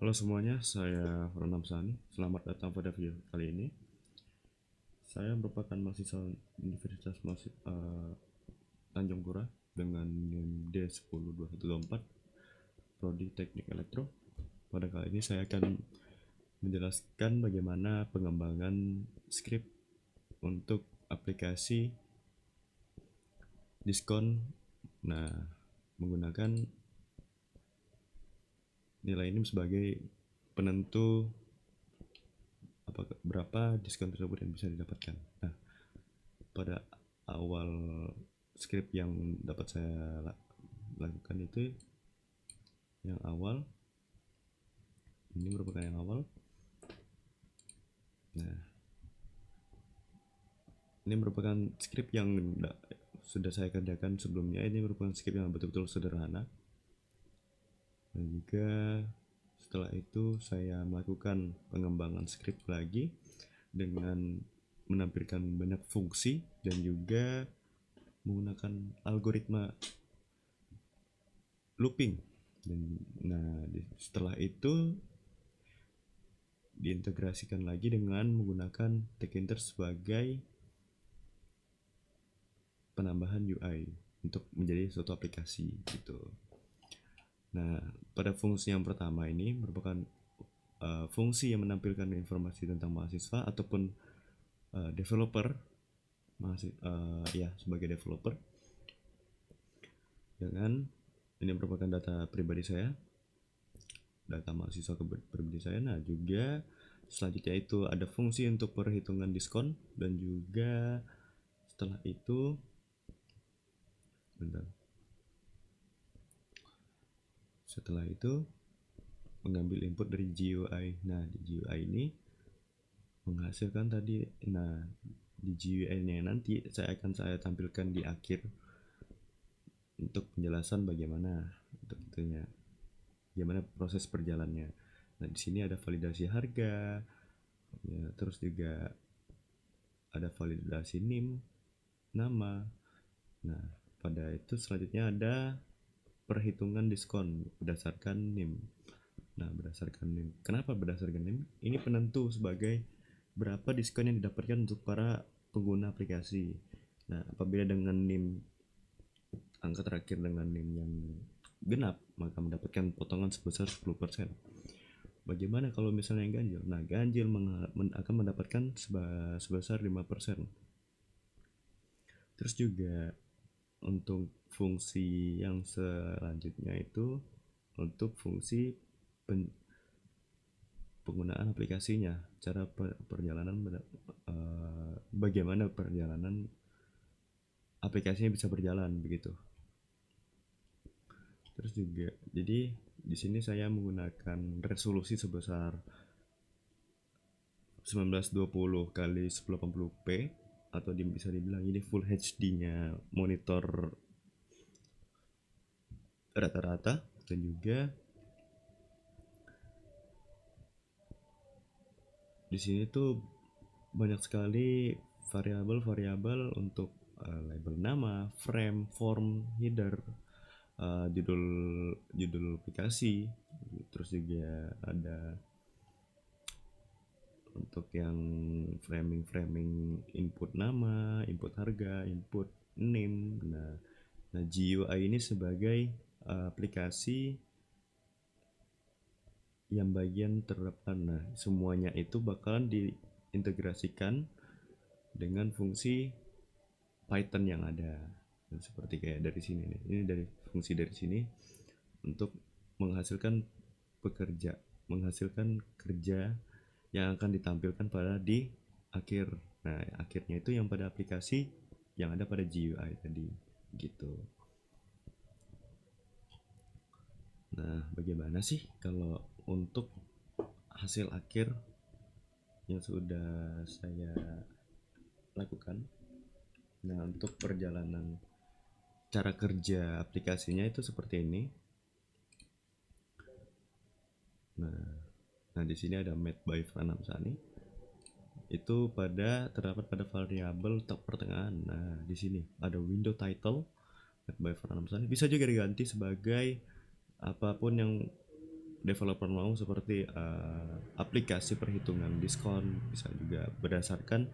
Halo semuanya, saya Ronald Sani. Selamat datang pada video kali ini. Saya merupakan mahasiswa Universitas Tanjung Pura dengan NIM D102124 Prodi Teknik Elektro. Pada kali ini saya akan menjelaskan bagaimana pengembangan script untuk aplikasi diskon. Nah, menggunakan nilai ini sebagai penentu berapa diskon tersebut yang bisa didapatkan. Nah, pada awal script yang dapat saya lakukan itu yang awal, ini merupakan yang awal. Nah, ini merupakan script yang sudah saya kerjakan sebelumnya. Ini merupakan script yang betul-betul sederhana. Dan juga setelah itu saya melakukan pengembangan script lagi dengan menampilkan banyak fungsi dan juga menggunakan algoritma looping. Nah, setelah itu diintegrasikan lagi dengan menggunakan Tkinter sebagai penambahan UI untuk menjadi suatu aplikasi gitu. Nah, pada fungsi yang pertama ini merupakan fungsi yang menampilkan informasi tentang mahasiswa ataupun developer, sebagai developer. Dengan ini merupakan data pribadi saya, data mahasiswa pribadi saya. Nah, juga selanjutnya itu ada fungsi untuk perhitungan diskon dan juga setelah itu mengambil input dari GUI. Nah, di GUI ini menghasilkan tadi. Nah, di GUI-nya nanti saya tampilkan di akhir untuk penjelasan bagaimana proses perjalannya. Nah, di sini ada validasi harga, ya, terus juga ada validasi NIM, nama. Nah, pada itu selanjutnya ada perhitungan diskon berdasarkan NIM. Nah, berdasarkan NIM. Kenapa berdasarkan NIM? Ini penentu sebagai berapa diskon yang didapatkan untuk para pengguna aplikasi. Nah, apabila dengan NIM angka terakhir dengan NIM yang genap, maka mendapatkan potongan sebesar 10%. Bagaimana kalau misalnya yang ganjil? Nah, ganjil akan mendapatkan sebesar 5%. Terus juga untuk fungsi yang selanjutnya itu untuk fungsi penggunaan aplikasinya, cara perjalanan bagaimana perjalanan aplikasinya bisa berjalan begitu. Terus juga jadi di sini saya menggunakan resolusi sebesar 1920 kali 1080p atau bisa dibilang ini full HD-nya monitor rata-rata. Dan juga di sini tuh banyak sekali variabel-variabel untuk label nama, frame, form, header, judul aplikasi. Terus juga ada untuk yang framing input nama, input harga, input name. Nah, GUI ini sebagai aplikasi yang bagian terdepan. Nah, semuanya itu bakalan diintegrasikan dengan fungsi Python yang ada. Dan seperti kayak dari sini nih. Ini dari fungsi dari sini untuk menghasilkan kerja yang akan ditampilkan pada di akhir. Nah, akhirnya itu yang pada aplikasi yang ada pada GUI tadi gitu. Nah, bagaimana sih kalau untuk hasil akhir yang sudah saya lakukan? Nah, untuk perjalanan cara kerja aplikasinya itu seperti ini. Nah, di sini ada made by Franam Sani. Itu terdapat pada variabel pertengahan. Nah, di sini ada window title made by Franam Sani. Bisa juga diganti sebagai apapun yang developer mau seperti aplikasi perhitungan diskon, bisa juga berdasarkan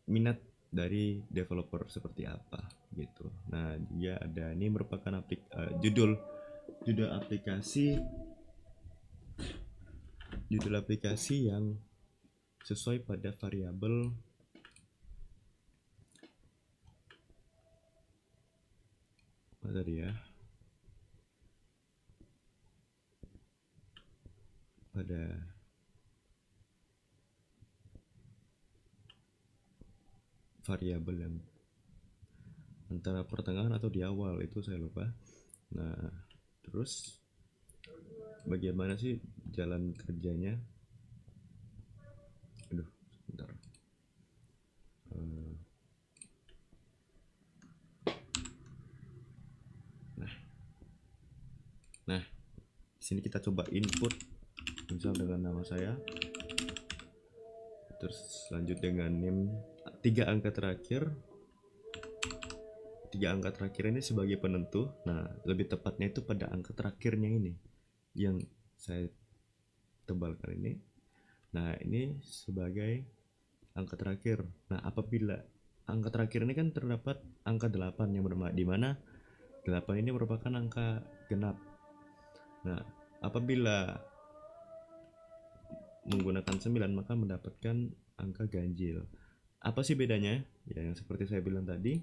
minat dari developer seperti apa gitu. Nah, dia ada ini merupakan judul judul aplikasi judul aplikasi yang sesuai pada variabel apa tadi ya, pada variabel yang antara pertengahan atau di awal, itu saya lupa. Nah, terus bagaimana sih jalan kerjanya? Aduh, sebentar. Nah, di sini kita coba input misal dengan nama saya, terus lanjut dengan name, tiga angka terakhir ini sebagai penentu. Nah, lebih tepatnya itu pada angka terakhirnya ini yang saya tebalkan ini. Nah, ini sebagai angka terakhir. Nah, apabila angka terakhir ini kan terdapat angka 8 yang di mana 8 ini merupakan angka genap. Nah, apabila menggunakan 9 maka mendapatkan angka ganjil. Apa sih bedanya? Ya, yang seperti saya bilang tadi,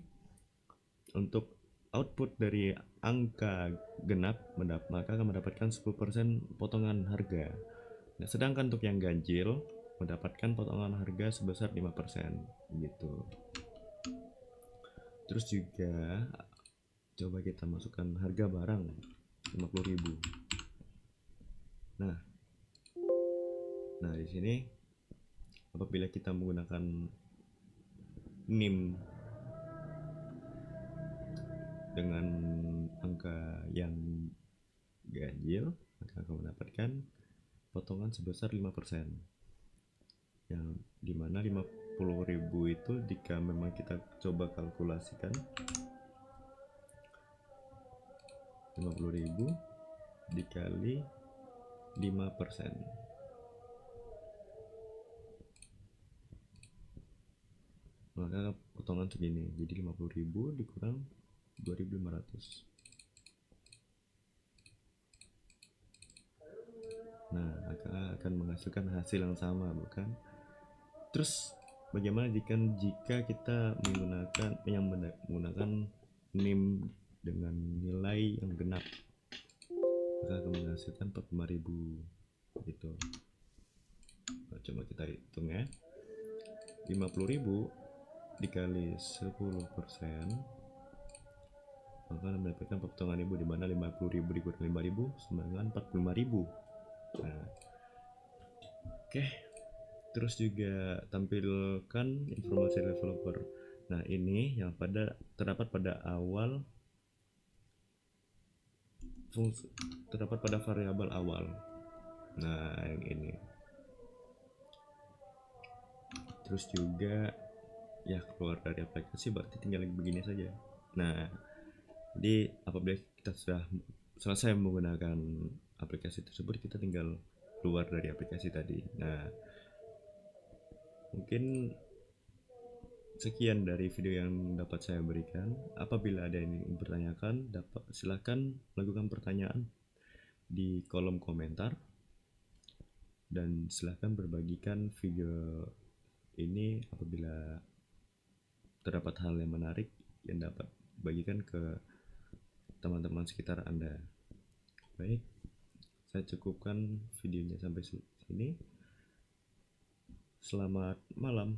untuk output dari angka genap maka akan mendapatkan 10% potongan harga. Nah, sedangkan untuk yang ganjil mendapatkan potongan harga sebesar 5% gitu. Terus juga coba kita masukkan harga barang 50.000. Nah, di sini apabila kita menggunakan NIM dengan angka yang ganjil, maka akan mendapatkan potongan sebesar 5%. Yang dimana 50.000 itu jika memang kita coba kalkulasikan 50.000 dikali 5%, maka potongan segini. Jadi 50.000 dikurang 2.500. Nah, akan menghasilkan hasil yang sama, bukan? Terus bagaimana jika kita menggunakan NIM dengan nilai yang genap, maka akan menghasilkan 45.000 gitu. Nah, coba kita hitung ya. 50.000 dikali 10%, maka mendapatkan potongan ribu, di mana 50.000 dikurang 5.000 sama dengan 45.000. Nah, oke. Terus juga tampilkan informasi developer. Nah, ini yang terdapat pada awal terdapat pada variabel awal. Nah, yang ini. Terus juga ya keluar dari aplikasi berarti tinggal begini saja. Nah, jadi apabila kita sudah selesai menggunakan aplikasi tersebut, kita tinggal keluar dari aplikasi tadi. Nah, mungkin sekian dari video yang dapat saya berikan. Apabila ada yang ingin bertanyakan, silahkan lakukan pertanyaan di kolom komentar, dan silahkan berbagikan video ini apabila terdapat hal yang menarik yang dapat bagikan ke teman-teman sekitar Anda. Baik, saya cukupkan videonya sampai sini. Selamat malam.